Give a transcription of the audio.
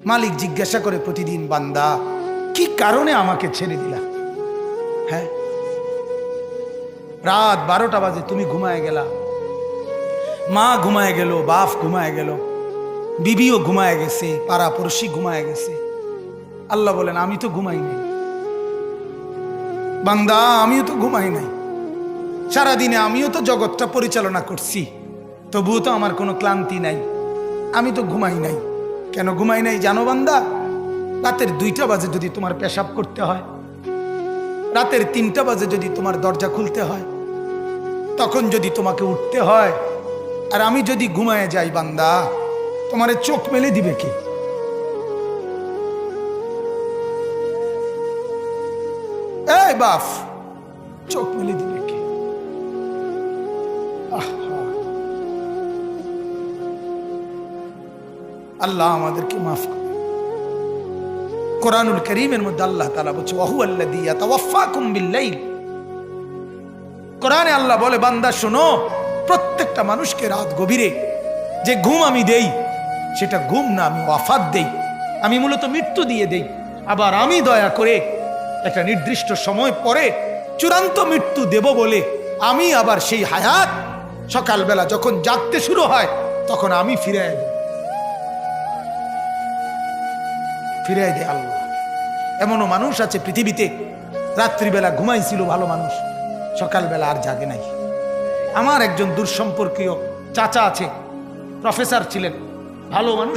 মালিক জিজ্ঞাসা করে প্রতিদিন, বান্দা কি কারণে আমাকে ছেড়ে দিলা? হ্যাঁ, রাত 12টা বাজে তুমি ঘুমায় গেলা, মা ঘুমায় গেল, বাপ ঘুমায় গেল, বিবিও ঘুমায় গেছে, পাড়া পড়শি ঘুমায় গেছে। আল্লাহ বলেন আমি তো ঘুমাই নাই বান্দা, আমিও তো ঘুমাই নাই। সারাদিনে আমিও তো জগৎটা পরিচালনা করছি, তবুও তো আমার কোনো ক্লান্তি নাই, আমি তো ঘুমাই নাই। কেন ঘুমাই নাই জানো বান্দা? রাতের 2টা বাজে যদি তোমার পেশাব করতে হয়, রাতের 3টা বাজে যদি তোমার দরজা খুলতে হয়, তখন যদি তোমাকে উঠতে হয়, আর আমি যদি ঘুমায় যাই বান্দা, তোমারে চোখ মেলে দিবে কে? এই বাপ, চোখ মেলে দিবে কে? আল্লাহ আমাদেরকে মাফ করে। কোরআনুল কারীমের মধ্যে আল্লাহ তাআলা বলছে ওয়াহুয়াল্লাযী ইয়াতাওয়াফফাকুম বিল-লাইল। কোরআনে আল্লাহ বলে, বান্দা শোনো, প্রত্যেকটা মানুষকে রাত গভীরে যে ঘুম আমি দেই, সেটা ঘুম না, আমি ওয়াফাত দেই, আমি মূলত মৃত্যু দিয়ে দেই। আবার আমি দয়া করে একটা নির্দিষ্ট সময় পরে চূড়ান্ত মৃত্যু দেব বলে আমি আবার সেই হায়াত সকালবেলা যখন জাগতে শুরু হয় তখন আমি ফিরে দেয় আল্লাহ। এমনও মানুষ আছে পৃথিবীতে, রাত্রিবেলা ঘুমাইছিল ভালো মানুষ, সকালবেলা আর জাগে নাই। আমার একজন দূরসম্পর্কীয় চাচা আছে, প্রফেসর ছিলেন, ভালো মানুষ।